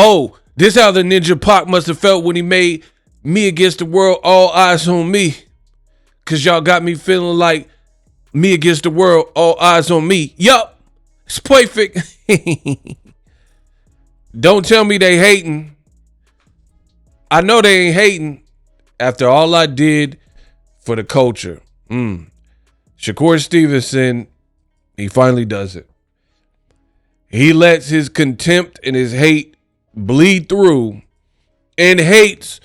Oh, this how the Ninja Pac must have felt when he made Me Against the World, All Eyes on Me. Cause y'all got me feeling like Me Against the World, All Eyes on Me. Yup, it's perfect. Don't tell me they hating. I know they ain't hating after all I did for the culture. Shakur Stevenson, he finally does it. He lets his contempt and his hate bleed through and hates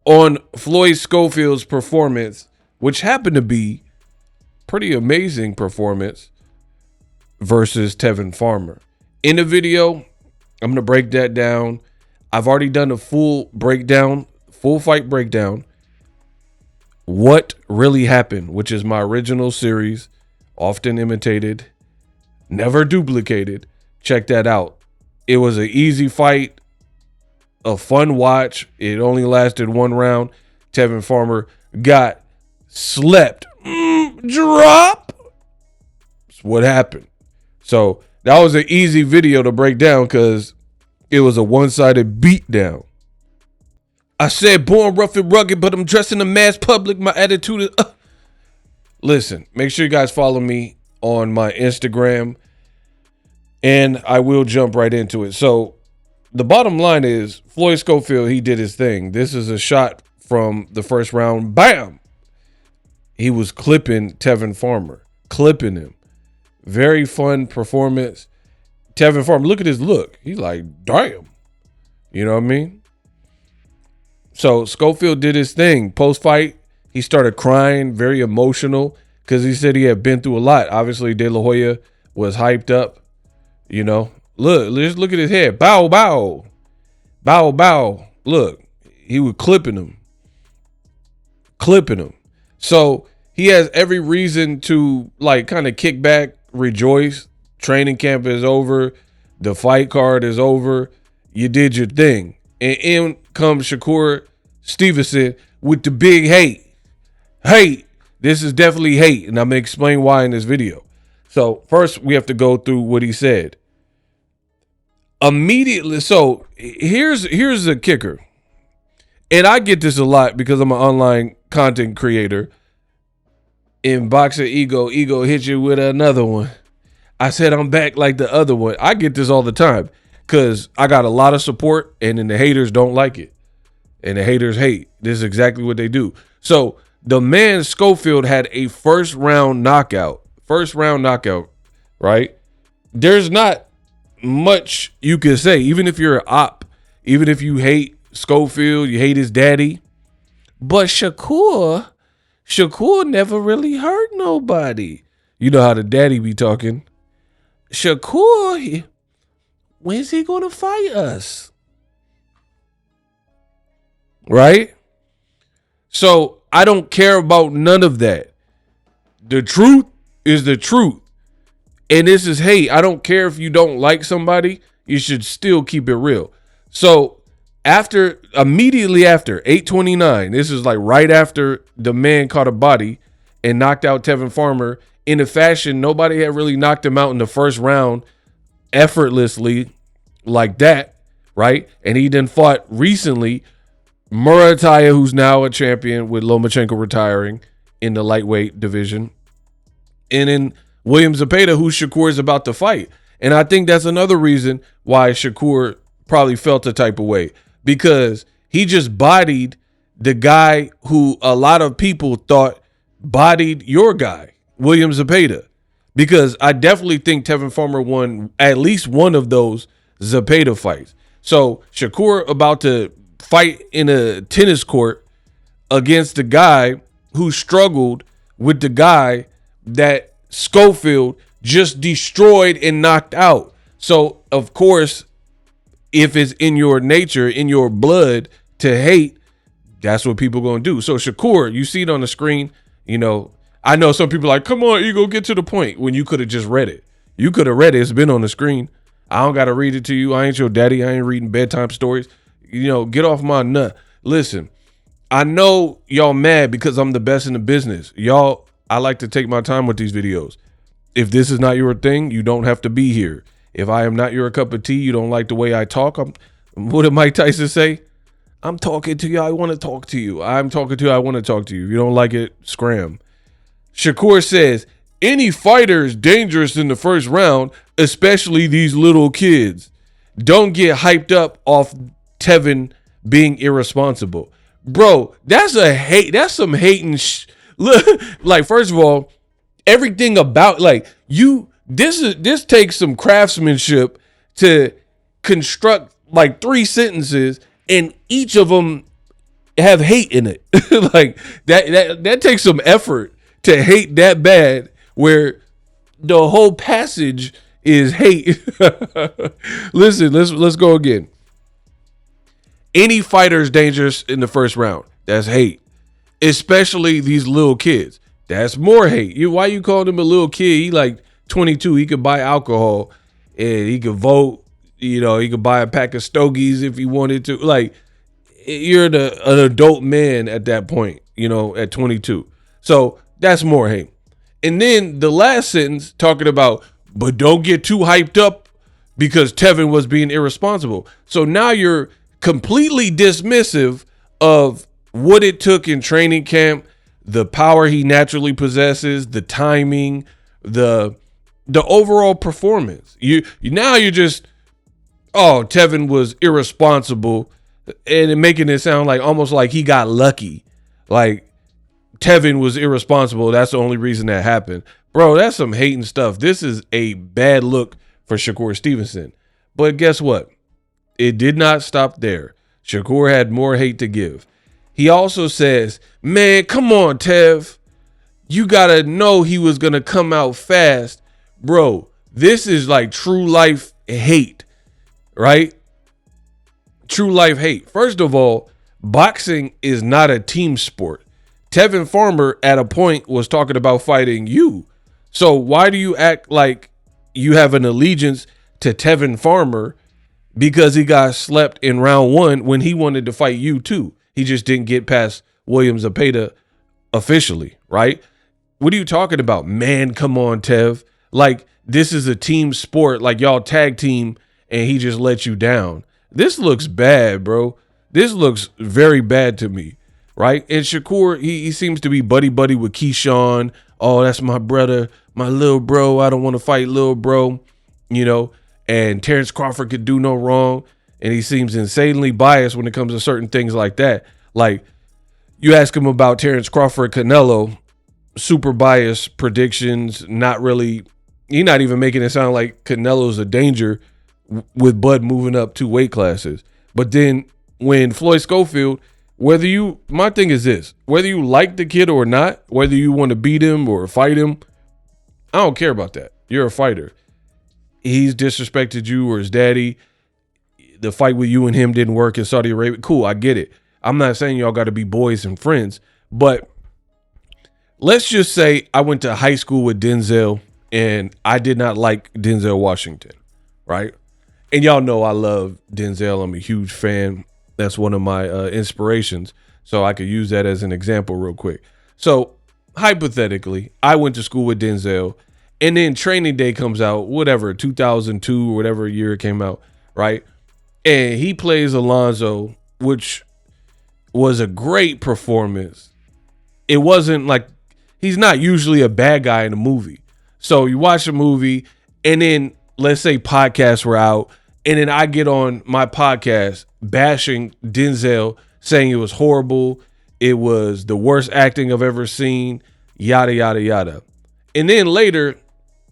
on Floyd Schofield's performance, which happened to be pretty amazing performance versus Tevin Farmer. In the video, I'm going to break that down. I've already done a full breakdown, full fight breakdown. What really happened, which is my original series, often imitated, never duplicated. Check that out. It was an easy fight, a fun watch. It only lasted one round. Tevin Farmer got slept. Drop. That's what happened. So that was an easy video to break down because it was a one-sided beatdown. I said born rough and rugged, but I'm dressed in the mass public. My attitude is... Listen, make sure you guys follow me on my Instagram, and I will jump right into it. So the bottom line is Floyd Schofield, he did his thing. This is a shot from the first round. Bam! He was clipping Tevin Farmer, clipping him. Very fun performance. Tevin Farmer, look at his look. He's like, damn. You know what I mean? So Schofield did his thing. Post-fight, he started crying, very emotional, because he said he had been through a lot. Obviously, De La Hoya was hyped up. You know, look, just look at his head. Bow, bow. Bow, bow. Look, he was clipping him. Clipping him. So he has every reason to, like, kind of kick back, rejoice. Training camp is over. The fight card is over. You did your thing. And in comes Shakur Stevenson with the big hate. Hate. This is definitely hate. And I'm going to explain why in this video. So first we have to go through what he said. Immediately. So here's the kicker. And I get this a lot because I'm an online content creator. In BOXINGEGO, ego hit you with another one. I said I'm back like the other one. I get this all the time because I got a lot of support and then the haters don't like it. And the haters hate. This is exactly what they do. So the man Schofield had a first round knockout. First round knockout, right? There's not much you can say. Even if you're an op, even if you hate Schofield, you hate his daddy. But Shakur never really hurt nobody. You know how the daddy be talking. Shakur, when's he going to fight us? Right? So I don't care about none of that. The truth is the truth. And this is hate. I don't care if you don't like somebody. You should still keep it real. So immediately after 8:29, this is like right after the man caught a body and knocked out Tevin Farmer in a fashion nobody had really knocked him out in the first round effortlessly like that, right? And he then fought recently Murataya, who's now a champion with Lomachenko retiring in the lightweight division, and then William Zepeda, who Shakur is about to fight. And I think that's another reason why Shakur probably felt a type of way, because he just bodied the guy who a lot of people thought bodied your guy, William Zepeda. Because I definitely think Tevin Farmer won at least one of those Zepeda fights. So Shakur about to fight in a tennis court against the guy who struggled with the guy that Schofield just destroyed and knocked out. So, of course, if it's in your nature, in your blood to hate, that's what people going to do. So Shakur, you see it on the screen, you know, I know some people are like, come on, Ego, get to the point, when you could have just read it. You could have read it. It's been on the screen. I don't got to read it to you. I ain't your daddy. I ain't reading bedtime stories. You know, get off my nut. Listen, I know y'all mad because I'm the best in the business. Y'all, I like to take my time with these videos. If this is not your thing, you don't have to be here. If I am not your cup of tea, you don't like the way I talk, What did Mike Tyson say? I'm talking to you. I want to talk to you. I'm talking to you. I want to talk to you. If you don't like it, scram. Shakur says, any fighter is dangerous in the first round, especially these little kids. Don't get hyped up off Tevin being irresponsible. Bro, that's some hating like, first of all, everything about this takes some craftsmanship to construct like 3 sentences and each of them have hate in it. Like that takes some effort to hate that bad where the whole passage is hate. Listen, let's go again. Any fighter is dangerous in the first round. That's hate. Especially these little kids. That's more hate. Why you calling him a little kid? He like 22. He could buy alcohol and he could vote. He could buy a pack of stogies if he wanted to. Like, you're an adult man at that point, at 22. So that's more hate. And then the last sentence talking about, but don't get too hyped up because Tevin was being irresponsible. So now you're completely dismissive of what it took in training camp, the power he naturally possesses, the timing, the overall performance. You're just, oh, Tevin was irresponsible, and making it sound like almost like he got lucky. Like Tevin was irresponsible. That's the only reason that happened. Bro, that's some hating stuff. This is a bad look for Shakur Stevenson. But guess what? It did not stop there. Shakur had more hate to give. He also says, man, come on, Tev. You got to know he was going to come out fast. Bro, this is like true life hate, right? True life hate. First of all, boxing is not a team sport. Tevin Farmer at a point was talking about fighting you. So why do you act like you have an allegiance to Tevin Farmer because he got slept in round 1 when he wanted to fight you too? He just didn't get past William Zepeda officially, right? What are you talking about? Man, come on, Tev. Like, this is a team sport. Like, y'all tag team and he just let you down. This looks bad, bro. This looks very bad to me, right? And Shakur, he seems to be buddy-buddy with Keyshawn. Oh, that's my brother, my little bro. I don't want to fight little bro, And Terrence Crawford could do no wrong. And he seems insanely biased when it comes to certain things like that. Like, you ask him about Terrence Crawford, Canelo, super biased predictions, not really. He's not even making it sound like Canelo's a danger with Bud moving up 2 weight classes. But then when Floyd Schofield, my thing is this, whether you like the kid or not, whether you want to beat him or fight him, I don't care about that. You're a fighter. He's disrespected you or his daddy. The fight with you and him didn't work in Saudi Arabia. Cool, I get it. I'm not saying y'all got to be boys and friends, but let's just say I went to high school with Denzel and I did not like Denzel Washington, right? And y'all know I love Denzel. I'm a huge fan. That's one of my inspirations. So I could use that as an example real quick. So hypothetically, I went to school with Denzel and then Training Day comes out, whatever, 2002 or whatever year it came out, right? And he plays Alonzo, which was a great performance. It wasn't like, he's not usually a bad guy in a movie. So you watch a movie and then let's say podcasts were out and then I get on my podcast bashing Denzel, saying it was horrible. It was the worst acting I've ever seen, yada, yada, yada. And then later,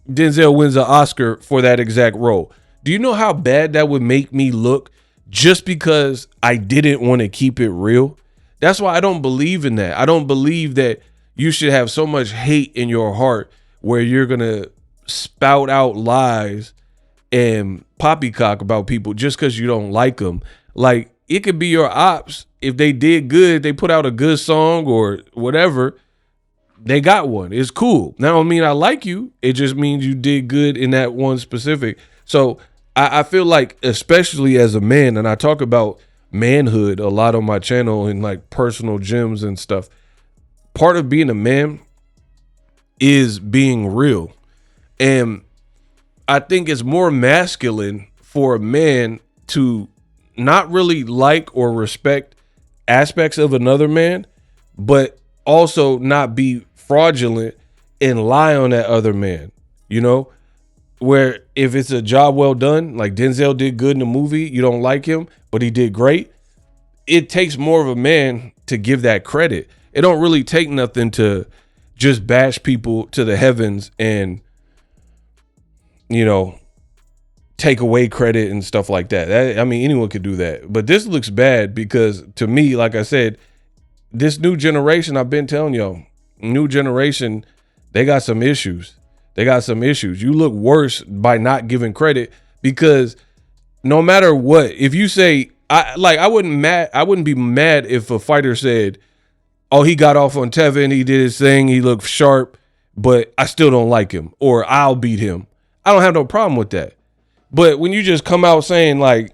Denzel wins an Oscar for that exact role. Do you know how bad that would make me look just because I didn't want to keep it real? That's why I don't believe in that. I don't believe that you should have so much hate in your heart where you're going to spout out lies and poppycock about people just because you don't like them. Like, it could be your ops. If they did good, they put out a good song or whatever, they got one. It's cool. That don't mean I like you. It just means you did good in that one specific. So I feel like, especially as a man, and I talk about manhood a lot on my channel and like personal gems and stuff. Part of being a man is being real. And I think it's more masculine for a man to not really like or respect aspects of another man, but also not be fraudulent and lie on that other man, you know, where if it's a job well done, like Denzel did good in the movie, you don't like him, but he did great. It takes more of a man to give that credit. It don't really take nothing to just bash people to the heavens and, you know, take away credit and stuff like that. I mean, anyone could do that. But this looks bad because to me, like I said, this new generation, I've been telling y'all, new generation, they got some issues. They got some issues. You look worse by not giving credit because no matter what, if you say, I wouldn't be mad if a fighter said, oh, he got off on Tevin, he did his thing, he looked sharp, but I still don't like him, or I'll beat him. I don't have no problem with that. But when you just come out saying like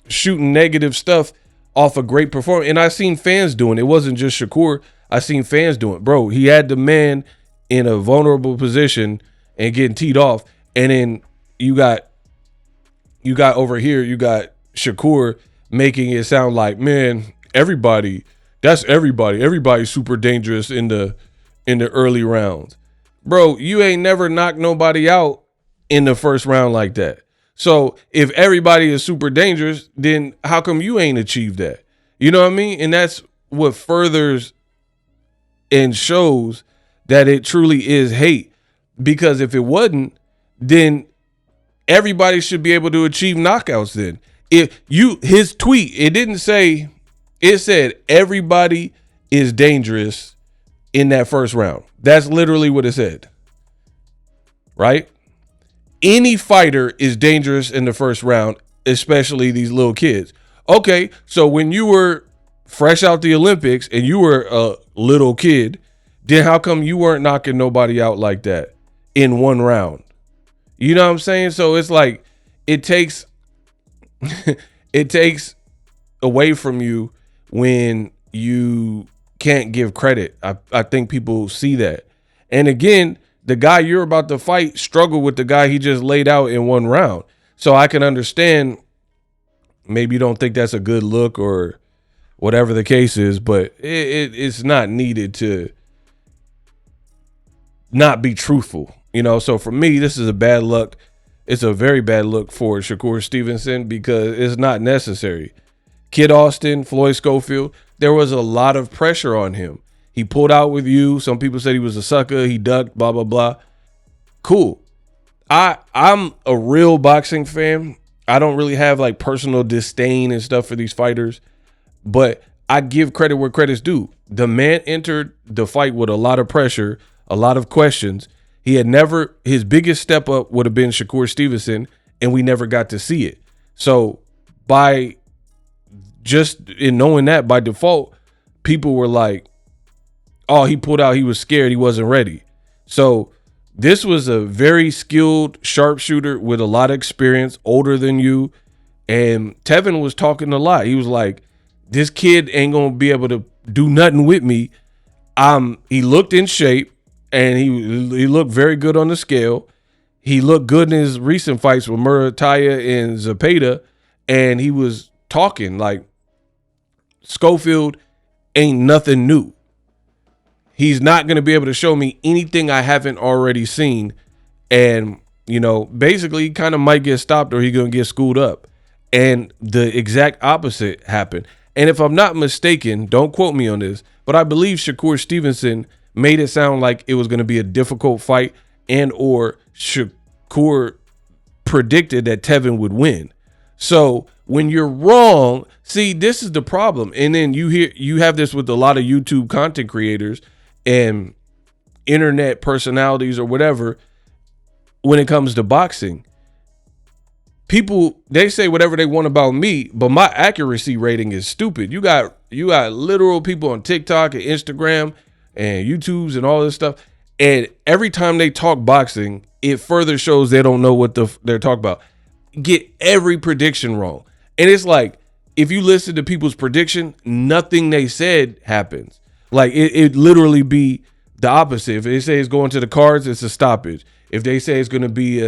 shooting negative stuff off a great performance, and I seen fans doing it wasn't just Shakur, I seen fans doing it. Bro, he had the man in a vulnerable position and getting teed off, and then you got over here, you got Shakur making it sound like, man, everybody's super dangerous in the early rounds. Bro, you ain't never knocked nobody out in the first round like that. So if everybody is super dangerous, then how come you ain't achieved that? You know what I mean? And that's what furthers and shows that it truly is hate. Because if it wasn't, then everybody should be able to achieve knockouts then. His tweet, it said everybody is dangerous in that first round. That's literally what it said. Right? Any fighter is dangerous in the first round, especially these little kids. Okay, so when you were fresh out the Olympics and you were a little kid, then how come you weren't knocking nobody out like that in one round? You know what I'm saying? So it's like it takes it takes away from you when you can't give credit. I think people see that. And again, the guy you're about to fight struggled with the guy he just laid out in one round. So I can understand maybe you don't think that's a good look or whatever the case is, but it's not needed to not be truthful. You know, so for me, this is a bad look. It's a very bad look for Shakur Stevenson because it's not necessary. Kid Austin, Floyd Schofield, there was a lot of pressure on him. He pulled out with you. Some people said he was a sucker. He ducked, blah, blah, blah. Cool. I'm a real boxing fan. I don't really have like personal disdain and stuff for these fighters, but I give credit where credit's due. The man entered the fight with a lot of pressure, a lot of questions. His biggest step up would have been Shakur Stevenson, and we never got to see it. So by just in knowing that by default, people were like, oh, he pulled out, he was scared, he wasn't ready. So this was a very skilled sharpshooter with a lot of experience, older than you. And Tevin was talking a lot. He was like, this kid ain't going to be able to do nothing with me. He looked in shape, and he looked very good on the scale. He looked good in his recent fights with Murataya and Zepeda, and he was talking like Schofield ain't nothing new. He's not going to be able to show me anything I haven't already seen. And, you know, basically he kind of might get stopped or he's going to get schooled up. And the exact opposite happened. And if I'm not mistaken, don't quote me on this, but I believe Shakur Stevenson made it sound like it was going to be a difficult fight, and or Shakur predicted that Tevin would win. So when you're wrong, see, this is the problem. And then you have this with a lot of YouTube content creators and internet personalities or whatever. When it comes to boxing, people, they say whatever they want about me, but my accuracy rating is stupid. You got literal people on TikTok and Instagram and YouTubes and all this stuff, and every time they talk boxing, it further shows they don't know what they're talking about. Get every prediction wrong. And it's like, if you listen to people's prediction, nothing they said happens. Like it literally be the opposite. If they say it's going to the cards, it's a stoppage. If they say it's going to be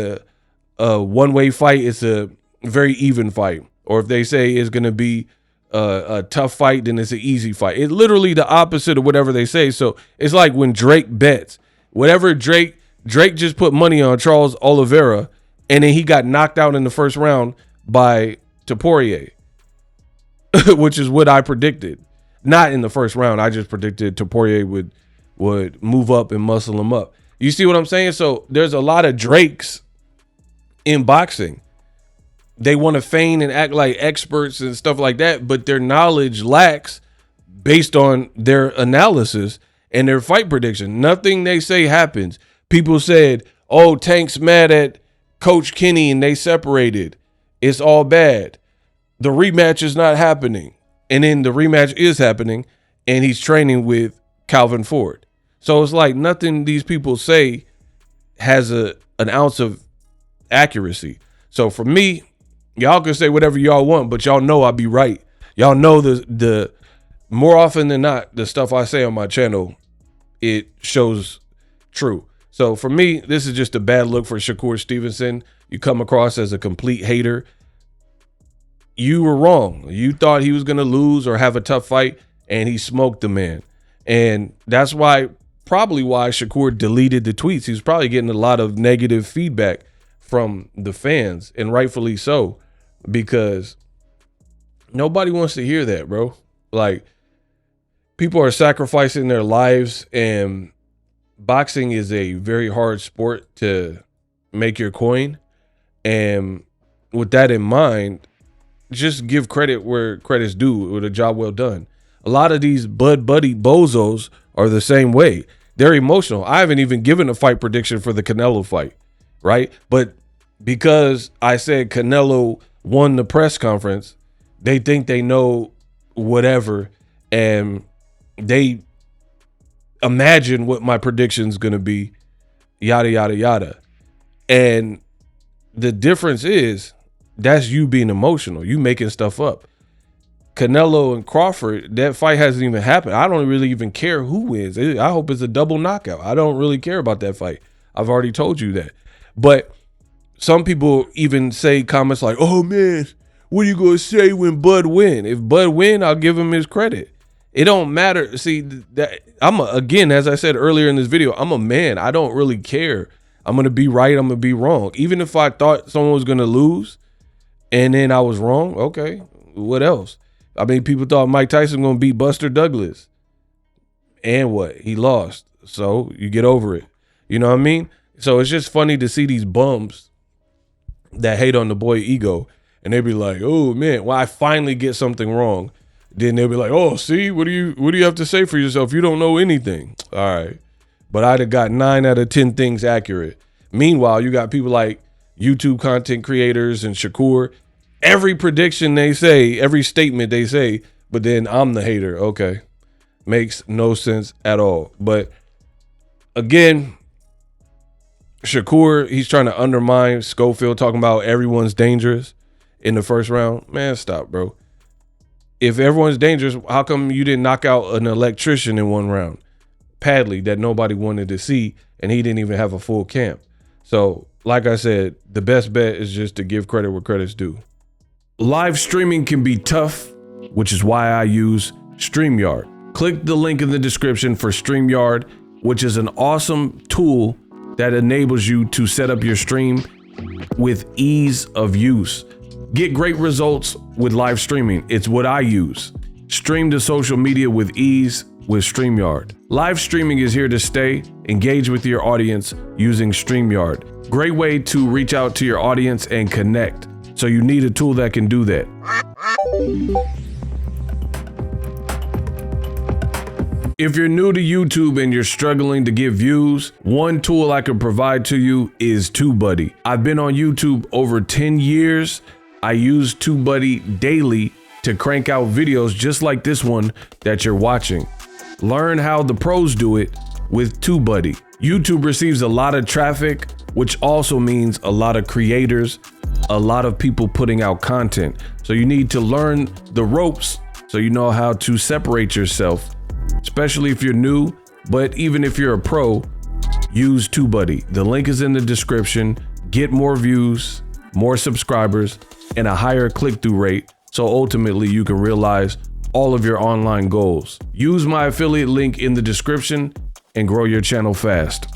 a one-way fight, it's a very even fight. or if they say it's going to be a tough fight, then it's an easy fight. It's literally the opposite of whatever they say. So it's like when Drake bets, whatever Drake just put money on Charles Oliveira, and then he got knocked out in the first round by Topuria, which is what I predicted. Not in the first round. I just predicted Topuria would move up and muscle him up. You see what I'm saying? So there's a lot of Drakes in boxing. They want to feign and act like experts and stuff like that, but their knowledge lacks based on their analysis and their fight prediction. Nothing they say happens. People said, oh, Tank's mad at Coach Kenny and they separated. It's all bad. The rematch is not happening. And then the rematch is happening, and he's training with Calvin Ford. So it's like nothing these people say has an ounce of accuracy. So for me, y'all can say whatever y'all want, but y'all know I'll be right. Y'all know the more often than not, the stuff I say on my channel, it shows true. So for me, this is just a bad look for Shakur Stevenson. You come across as a complete hater. You were wrong. You thought he was going to lose or have a tough fight, and he smoked the man. And that's probably why Shakur deleted the tweets. He was probably getting a lot of negative feedback from the fans, and rightfully so, because nobody wants to hear that, bro. Like, people are sacrificing their lives, and boxing is a very hard sport to make your coin. And with that in mind, just give credit where credit's due, with a job well done. A lot of these Bud Buddy bozos are the same way. They're emotional. I haven't even given a fight prediction for the Canelo fight, right? But because I said Canelo won the press conference, they think they know whatever, and they imagine what my prediction's going to be, yada, yada, yada. And the difference is, that's you being emotional. You making stuff up. Canelo and Crawford, that fight hasn't even happened. I don't really even care who wins. I hope it's a double knockout. I don't really care about that fight. I've already told you that. But some people even say comments like, oh man, what are you going to say when Bud win? If Bud win, I'll give him his credit. It don't matter. See, again, as I said earlier in this video, I'm a man. I don't really care. I'm going to be right. I'm going to be wrong. Even if I thought someone was going to lose, and then I was wrong, okay, what else? I mean, people thought Mike Tyson was going to beat Buster Douglas. And what? He lost. So you get over it. You know what I mean? So it's just funny to see these bums that hate on the boy ego. And they be like, oh, man, well, I finally get something wrong. Then they'll be like, oh, see, what do you have to say for yourself? You don't know anything. All right. But I'd have got 9 out of 10 things accurate. Meanwhile, you got people like YouTube content creators and Shakur. Every prediction they say, every statement they say, but then I'm the hater. Okay. Makes no sense at all. But again, Shakur, he's trying to undermine Schofield, talking about everyone's dangerous in the first round. Man, stop, bro. If everyone's dangerous, how come you didn't knock out an electrician in one round? Padley, that nobody wanted to see, and he didn't even have a full camp. So, like I said, the best bet is just to give credit where credit's due. Live streaming can be tough, which is why I use StreamYard. Click the link in the description for StreamYard, which is an awesome tool that enables you to set up your stream with ease of use. Get great results with live streaming. It's what I use. Stream to social media with ease with StreamYard. Live streaming is here to stay. Engage with your audience using StreamYard. Great way to reach out to your audience and connect. So you need a tool that can do that. If you're new to YouTube and you're struggling to get views, one tool I can provide to you is TubeBuddy. I've been on YouTube over 10 years. I use TubeBuddy daily to crank out videos just like this one that you're watching. Learn how the pros do it with TubeBuddy. YouTube receives a lot of traffic, which also means a lot of creators, a lot of people putting out content. So you need to learn the ropes so you know how to separate yourself, especially if you're new. But even if you're a pro, use TubeBuddy. The link is in the description. Get more views, more subscribers, and a higher click-through rate, so ultimately you can realize all of your online goals. Use my affiliate link in the description and grow your channel fast.